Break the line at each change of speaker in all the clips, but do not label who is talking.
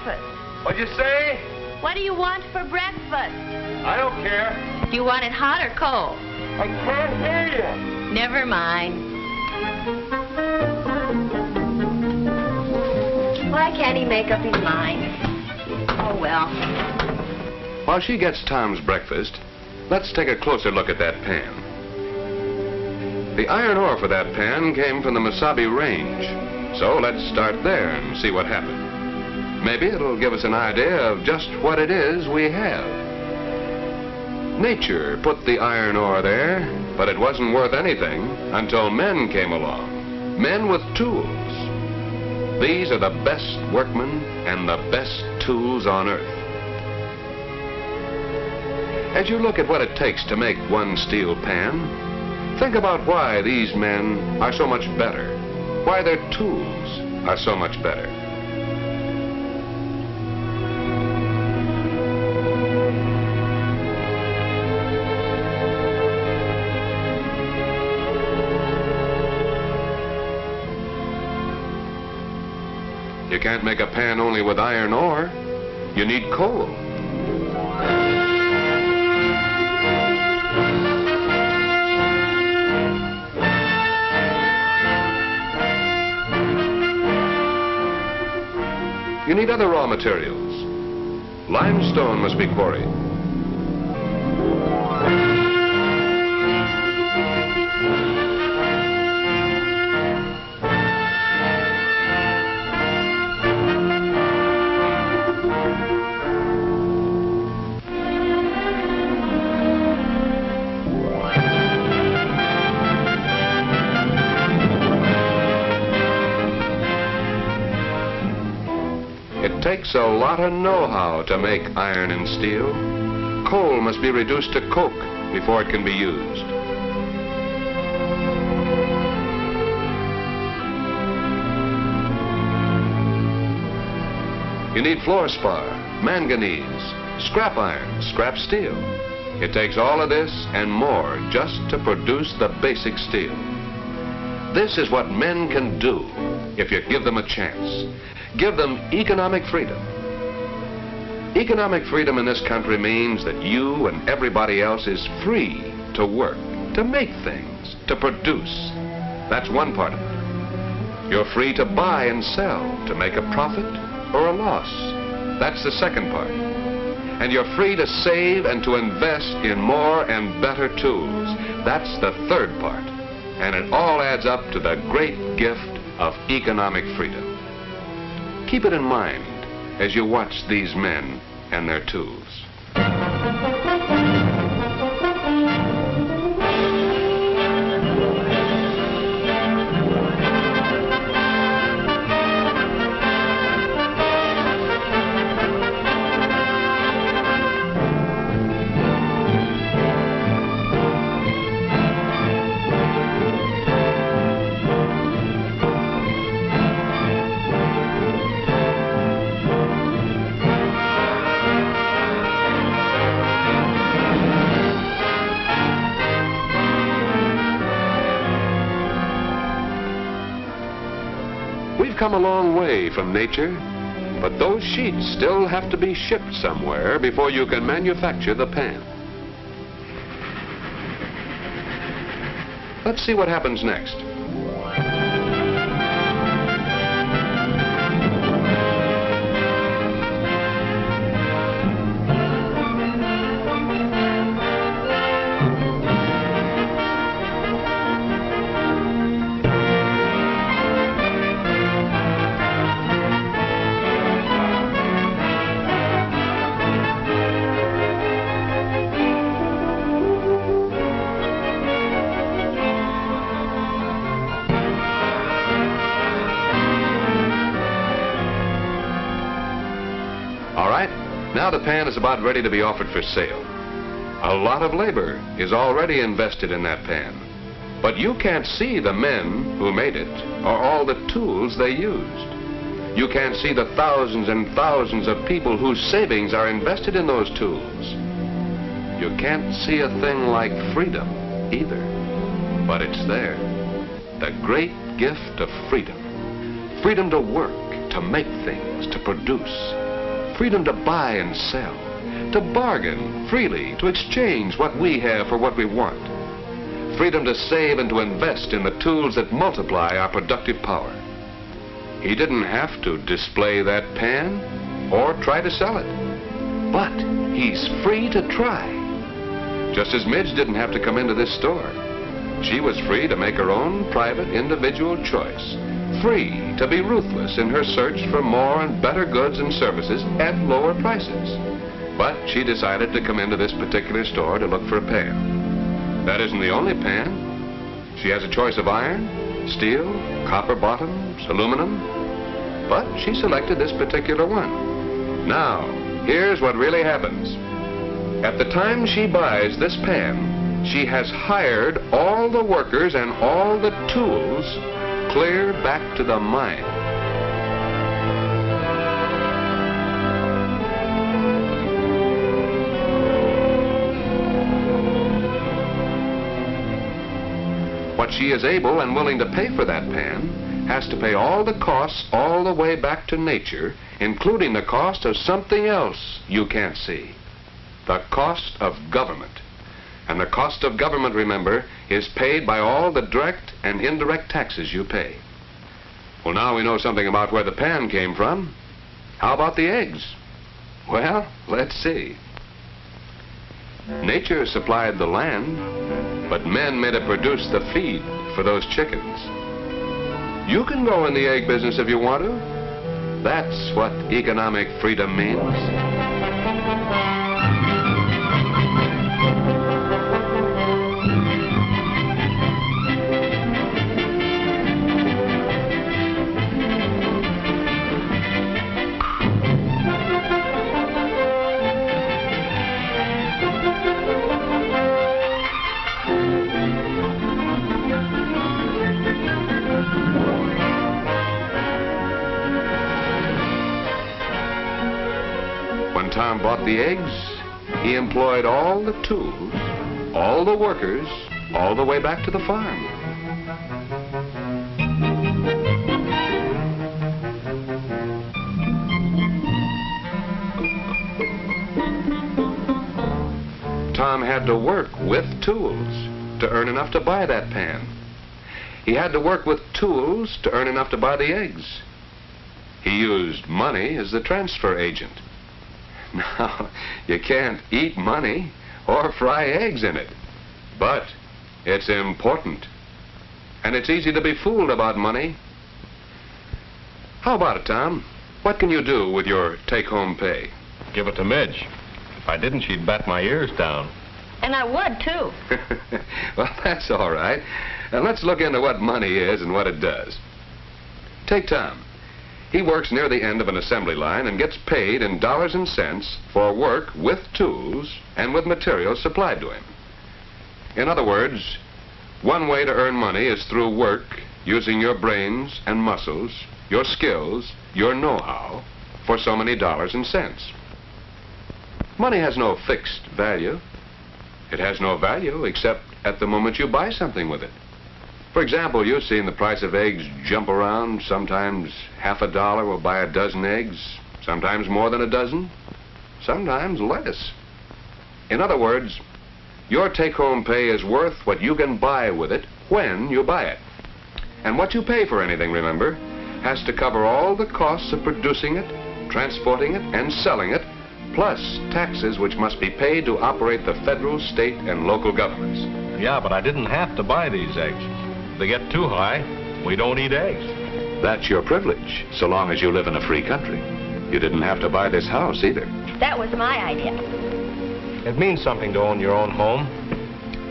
breakfast?
What'd you say?
What do you want for breakfast?
I don't care.
Do you want it hot or cold?
I can't hear you.
Never mind. Why can't he make up his mind? Oh, well.
While she gets Tom's breakfast, let's take a closer look at that pan. The iron ore for that pan came from the Mesabi Range. So let's start there and see what happened. Maybe it'll give us an idea of just what it is we have. Nature put the iron ore there, but it wasn't worth anything until men came along. Men with tools. These are the best workmen and the best tools on earth. As you look at what it takes to make one steel pan, think about why these men are so much better, why their tools are so much better. You can't make a pan only with iron ore. You need coal. You need other raw materials. Limestone must be quarried. It takes a lot of know-how to make iron and steel. Coal must be reduced to coke before it can be used. You need fluorspar, manganese, scrap iron, scrap steel. It takes all of this and more just to produce the basic steel. This is what men can do if you give them a chance. Give them economic freedom. Economic freedom in this country means that you and everybody else is free to work, to make things, to produce. That's one part of it. You're free to buy and sell, to make a profit or a loss. That's the second part. And you're free to save and to invest in more and better tools. That's the third part. And it all adds up to the great gift of economic freedom. Keep it in mind as you watch these men and their tools. We've come a long way from nature, but those sheets still have to be shipped somewhere before you can manufacture the pan. Let's see what happens next. Now the pan is about ready to be offered for sale. A lot of labor is already invested in that pan. But you can't see the men who made it or all the tools they used. You can't see the thousands and thousands of people whose savings are invested in those tools. You can't see a thing like freedom either. But it's there. The great gift of freedom. Freedom to work, to make things, to produce. freedom to buy and sell, to bargain freely, to exchange what we have for what we want. Freedom to save and to invest in the tools that multiply our productive power. He didn't have to display that pan or try to sell it, but he's free to try. Just as Midge didn't have to come into this store. She was free to make her own private individual choice, free to be ruthless in her search for more and better goods and services at lower prices. But she decided to come into this particular store to look for a pan. That isn't the only pan. She has a choice of iron, steel, copper bottoms, aluminum, but she selected this particular one. Now, here's what really happens. At the time she buys this pan, she has hired all the workers and all the tools clear back to the mine. What she is able and willing to pay for that pan has to pay all the costs all the way back to nature, including the cost of something else you can't see. The cost of government. And the cost of government, remember, is paid by all the direct and indirect taxes you pay. Well, now we know something about where the pan came from. How about the eggs? Well, let's see. Nature supplied the land, but men made it produce the feed for those chickens. You can go in the egg business if you want to. That's what economic freedom means. When Tom bought the eggs, he employed all the tools, all the workers, all the way back to the farm. Tom had to work with tools to earn enough to buy that pan. He had to work with tools to earn enough to buy the eggs. He used money as the transfer agent. Now, you can't eat money or fry eggs in it, but it's important. And it's easy to be fooled about money. How about it, Tom? What can you do with your take-home pay?
Give it to Midge. If I didn't, she'd bat my ears down.
And I would, too.
Well, that's all right. And let's look into what money is and what it does. Take Tom. He works near the end of an assembly line and gets paid in dollars and cents for work with tools and with materials supplied to him. In other words, one way to earn money is through work using your brains and muscles, your skills, your know-how, for so many dollars and cents. Money has no fixed value. It has no value except at the moment you buy something with it. For example, you've seen the price of eggs jump around. Sometimes half a dollar will buy a dozen eggs, sometimes more than a dozen, sometimes less. In other words, your take-home pay is worth what you can buy with it when you buy it. And what you pay for anything, remember, has to cover all the costs of producing it, transporting it, and selling it, plus taxes which must be paid to operate the federal, state, and local governments.
Yeah, but I didn't have to buy these eggs. If they get too high, we don't eat eggs.
That's your privilege, so long as you live in a free country. You didn't have to buy this house either.
That was my idea.
It means something to own your own home.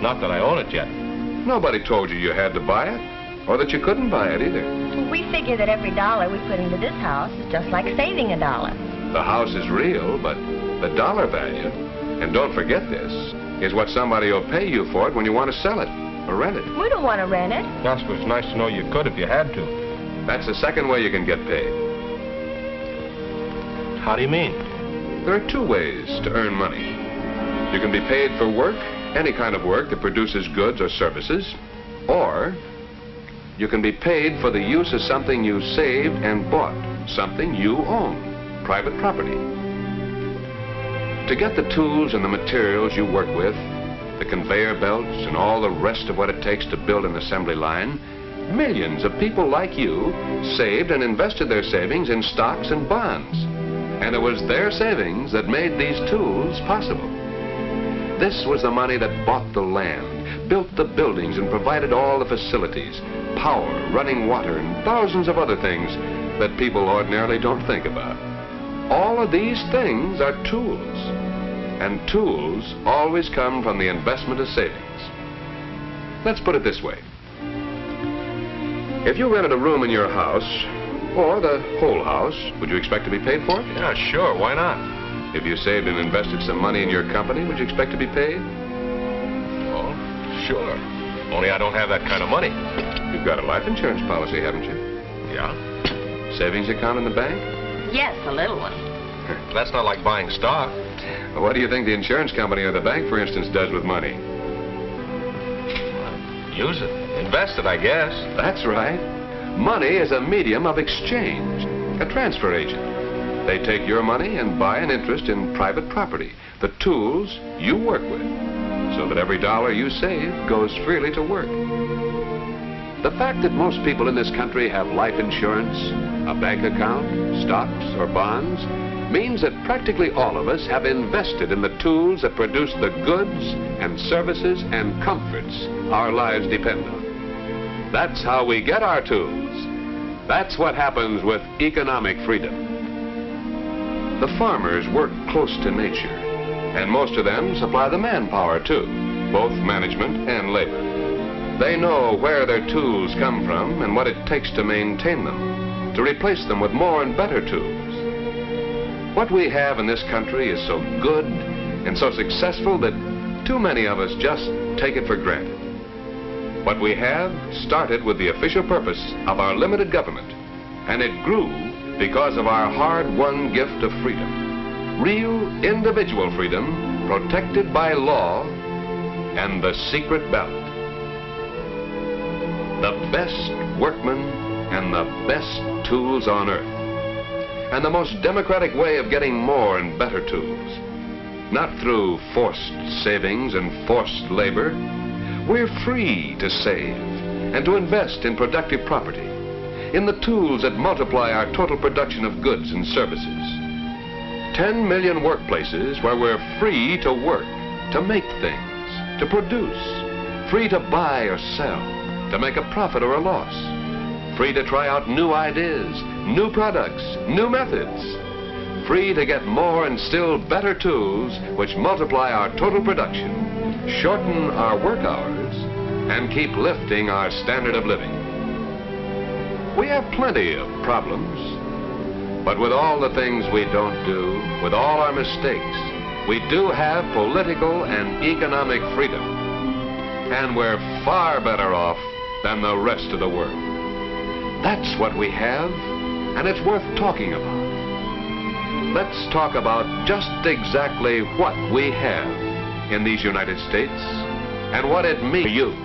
Not that I own it yet.
Nobody told you you had to buy it, or that you couldn't buy it either.
We figure that every dollar we put into this house is just like saving a dollar.
The house is real, but the dollar value, and don't forget this, is what somebody will pay you for it when you want to sell it or rent it.
We don't want to rent it.
Yes, but it's nice to know you could if you had to.
That's the second way you can get paid.
How do you mean?
There are two ways to earn money. You can be paid for work, any kind of work that produces goods or services, or you can be paid for the use of something you saved and bought, something you own, private property. To get the tools and the materials you work with, the conveyor belts and all the rest of what it takes to build an assembly line, millions of people like you saved and invested their savings in stocks and bonds. And it was their savings that made these tools possible. This was the money that bought the land, built the buildings, and provided all the facilities, power, running water, and thousands of other things that people ordinarily don't think about. All of these things are tools, and tools always come from the investment of savings. Let's put it this way. If you rented a room in your house, or the whole house, would you expect to be paid for it?
Yeah, sure. Why not?
If you saved and invested some money in your company, would you expect to be paid?
Oh, sure. Only I don't have that kind of money.
You've got a life insurance policy, haven't you?
Yeah?
Savings account in the bank?
Yes, a little one.
That's not like buying stock.
Well, what do you think the insurance company or the bank, for instance, does with money?
Use it. Invest it, I guess.
That's right. Money is a medium of exchange, a transfer agent. They take your money and buy an interest in private property, the tools you work with, so that every dollar you save goes freely to work. The fact that most people in this country have life insurance, a bank account, stocks, or bonds, means that practically all of us have invested in the tools that produce the goods and services and comforts our lives depend on. That's how we get our tools. That's what happens with economic freedom. The farmers work close to nature, and most of them supply the manpower too, both management and labor. They know where their tools come from and what it takes to maintain them, to replace them with more and better tools. What we have in this country is so good and so successful that too many of us just take it for granted. What we have started with the official purpose of our limited government, and it grew because of our hard-won gift of freedom. Real individual freedom protected by law and the secret ballot. The best workmen and the best tools on earth. And the most democratic way of getting more and better tools. Not through forced savings and forced labor. We're free to save and to invest in productive property, in the tools that multiply our total production of goods and services. 10 million workplaces where we're free to work, to make things, to produce, free to buy or sell, to make a profit or a loss, free to try out new ideas, new products, new methods, free to get more and still better tools which multiply our total production, shorten our work hours, and keep lifting our standard of living. We have plenty of problems, but with all the things we don't do, with all our mistakes, we do have political and economic freedom, and we're far better off than the rest of the world. That's what we have, and it's worth talking about. Let's talk about just exactly what we have in these United States and what it means to you.